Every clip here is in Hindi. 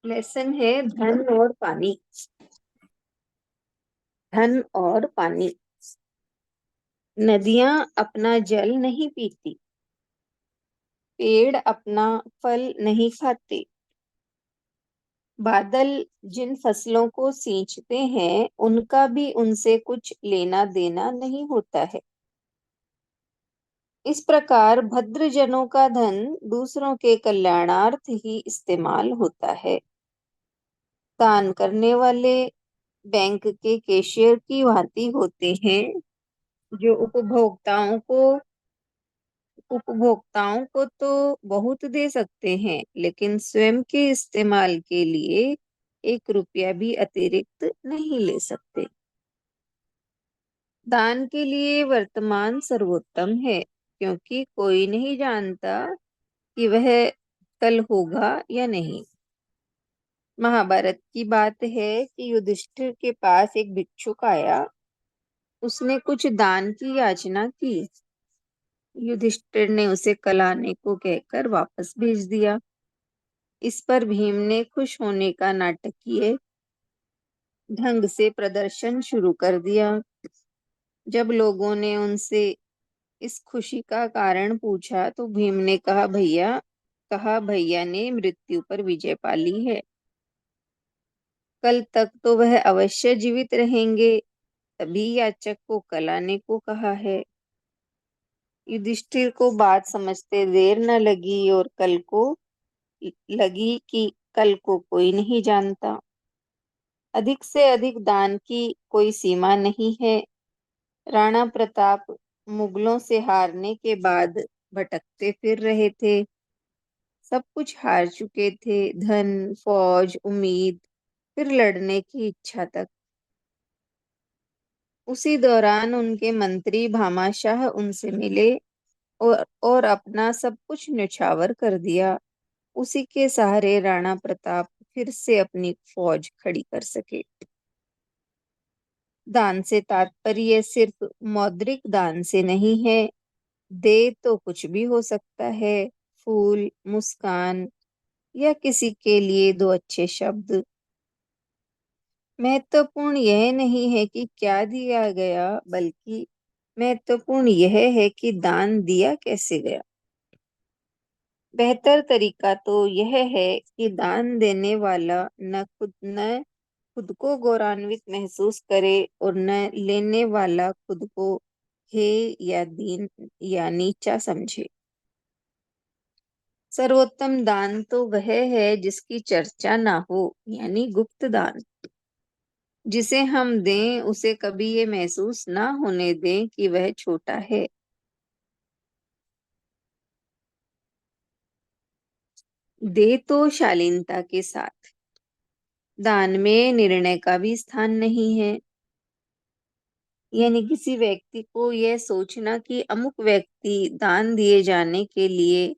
लेसन है धन और पानी। धन और पानी। नदियां अपना जल नहीं पीती। पेड़ अपना फल नहीं खाते। बादल जिन फसलों को सींचते हैं उनका भी उनसे कुछ लेना देना नहीं होता है। इस प्रकार भद्रजनों का धन दूसरों के कल्याणार्थ ही इस्तेमाल होता है। दान करने वाले बैंक के कैशियर की भांति होते हैं, जो उपभोक्ताओं को तो बहुत दे सकते हैं, लेकिन स्वयं के इस्तेमाल के लिए 1 रुपया भी अतिरिक्त नहीं ले सकते। दान के लिए वर्तमान सर्वोत्तम है, क्योंकि कोई नहीं जानता कि वह कल होगा या नहीं। महाभारत की बात है कि युधिष्ठिर के पास एक भिक्षुक आया। उसने कुछ दान की याचना की। युधिष्ठिर ने उसे कल आने को कहकर वापस भेज दिया। इस पर भीम ने खुश होने का नाटकीय ढंग से प्रदर्शन शुरू कर दिया। जब लोगों ने उनसे इस खुशी का कारण पूछा तो भीम ने कहा भैया ने मृत्यु पर विजय पा ली है। कल तक तो वह अवश्य जीवित रहेंगे, तभी याचक को कल आने को कहा है। युधिष्ठिर को बात समझते देर न लगी और कल को लगी कि कल को कोई नहीं जानता। अधिक से अधिक दान की कोई सीमा नहीं है। राणा प्रताप मुगलों से हारने के बाद भटकते फिर रहे थे। सब कुछ हार चुके थे, धन, फौज, उम्मीद, फिर लड़ने की इच्छा तक। उसी दौरान उनके मंत्री भामाशाह उनसे मिले और अपना सब कुछ न्यौछावर कर दिया। उसी के सहारे राणा प्रताप फिर से अपनी फौज खड़ी कर सके। दान से तात्पर्य सिर्फ मौद्रिक दान से नहीं है। दे तो कुछ भी हो सकता है, फूल, मुस्कान या किसी के लिए 2 अच्छे शब्द। महत्वपूर्ण यह नहीं है कि क्या दिया गया, बल्कि महत्वपूर्ण यह है कि दान दिया कैसे गया। बेहतर तरीका तो यह है कि दान देने वाला न खुद को गौरवान्वित महसूस करे और न लेने वाला खुद को हे या दीन या नीचा समझे। सर्वोत्तम दान तो वह है जिसकी चर्चा ना हो, यानी गुप्त दान। जिसे हम दें उसे कभी ये महसूस ना होने दें कि वह छोटा है। दे तो शालीनता के साथ। दान में निर्णय का भी स्थान नहीं है, यानी किसी व्यक्ति को यह सोचना कि अमुक व्यक्ति दान दिए जाने के लिए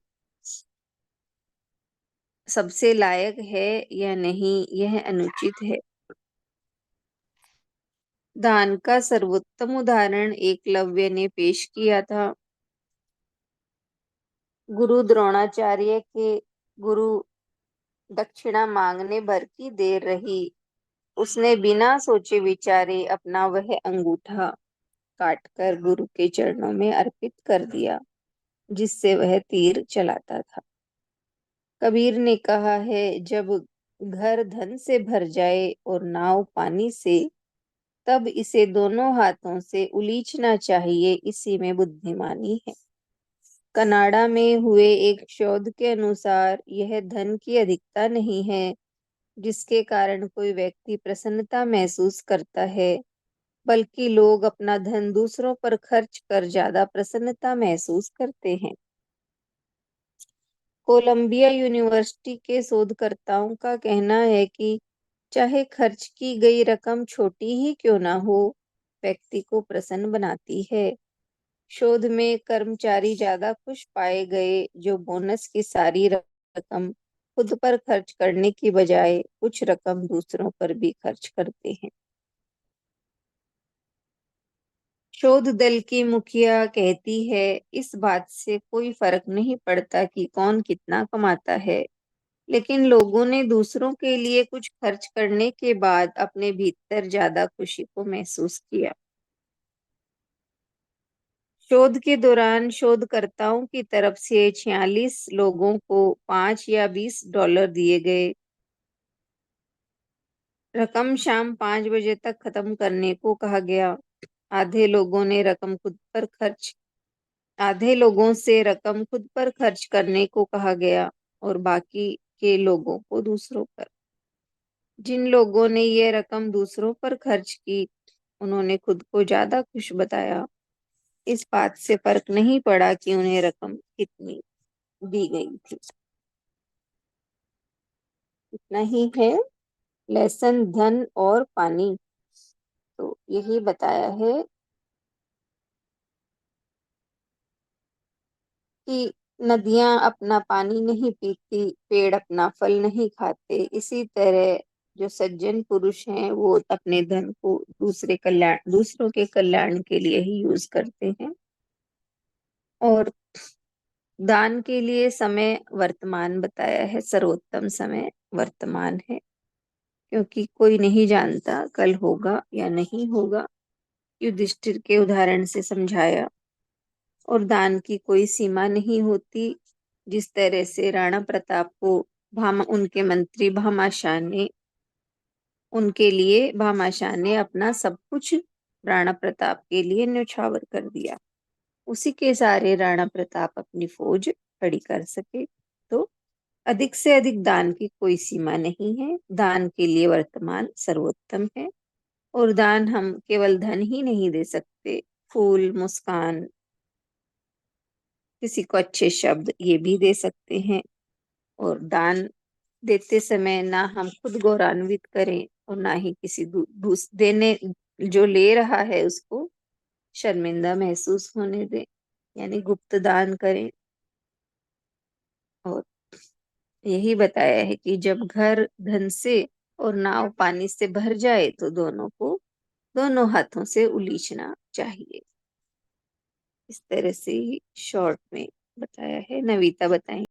सबसे लायक है या नहीं, यह अनुचित है। दान का सर्वोत्तम उदाहरण एकलव्य ने पेश किया था। गुरु द्रोणाचार्य के गुरु दक्षिणा मांगने भर की देर रही। उसने बिना सोचे विचारे अपना वह अंगूठा काटकर गुरु के चरणों में अर्पित कर दिया, जिससे वह तीर चलाता था। कबीर ने कहा है, जब घर धन से भर जाए और नाव पानी से, तब इसे दोनों हाथों से उलीचना चाहिए, इसी में बुद्धिमानी है। कनाडा में हुए एक शोध के अनुसार यह धन की अधिकता नहीं है जिसके कारण कोई व्यक्ति प्रसन्नता महसूस करता है, बल्कि लोग अपना धन दूसरों पर खर्च कर ज्यादा प्रसन्नता महसूस करते हैं। कोलंबिया यूनिवर्सिटी के शोधकर्ताओं का कहना है कि चाहे खर्च की गई रकम छोटी ही क्यों ना हो, व्यक्ति को प्रसन्न बनाती है। शोध में कर्मचारी ज्यादा खुश पाए गए जो बोनस की सारी रकम खुद पर खर्च करने की बजाय कुछ रकम दूसरों पर भी खर्च करते हैं। शोध दल की मुखिया कहती है, इस बात से कोई फर्क नहीं पड़ता कि कौन कितना कमाता है, लेकिन लोगों ने दूसरों के लिए कुछ खर्च करने के बाद अपने भीतर ज्यादा खुशी को महसूस किया। शोध के दौरान शोधकर्ताओं की तरफ से 46 लोगों को 5 या 20 डॉलर दिए गए। रकम शाम 5 बजे तक खत्म करने को कहा गया। आधे लोगों ने रकम खुद पर खर्च आधे लोगों से रकम खुद पर खर्च करने को कहा गया और बाकी के लोगों को दूसरों पर। जिन लोगों ने ये रकम दूसरों पर खर्च की, उन्होंने खुद को ज्यादा खुश बताया। इस बात से फर्क नहीं पड़ा कि उन्हें रकम कितनी दी गई थी। इतना ही है लेसन धन और पानी। तो यही बताया है कि नदियां अपना पानी नहीं पीती, पेड़ अपना फल नहीं खाते। इसी तरह जो सज्जन पुरुष हैं वो अपने धन को दूसरों के कल्याण के लिए ही यूज करते हैं। और दान के लिए समय वर्तमान बताया है, सर्वोत्तम समय वर्तमान है, क्योंकि कोई नहीं जानता कल होगा या नहीं होगा। युधिष्ठिर के उदाहरण से समझाया। और दान की कोई सीमा नहीं होती। जिस तरह से राणा प्रताप को उनके मंत्री भामाशाह ने अपना सब कुछ राणा प्रताप के लिए न्यौछावर कर दिया, उसी के सहारे राणा प्रताप अपनी फौज खड़ी कर सके। तो अधिक से अधिक दान की कोई सीमा नहीं है। दान के लिए वर्तमान सर्वोत्तम है। और दान हम केवल धन ही नहीं दे सकते, फूल, मुस्कान, किसी को अच्छे शब्द, ये भी दे सकते हैं। और दान देते समय ना हम खुद गौरवान्वित करें और ना ही किसी देने जो ले रहा है उसको शर्मिंदा महसूस होने दें, यानी गुप्त दान करें। और यही बताया है कि जब घर धन से और नाव पानी से भर जाए तो दोनों हाथों से उलीचना चाहिए। इस तरह से ही शॉर्ट में बताया है। नवीता बताएं।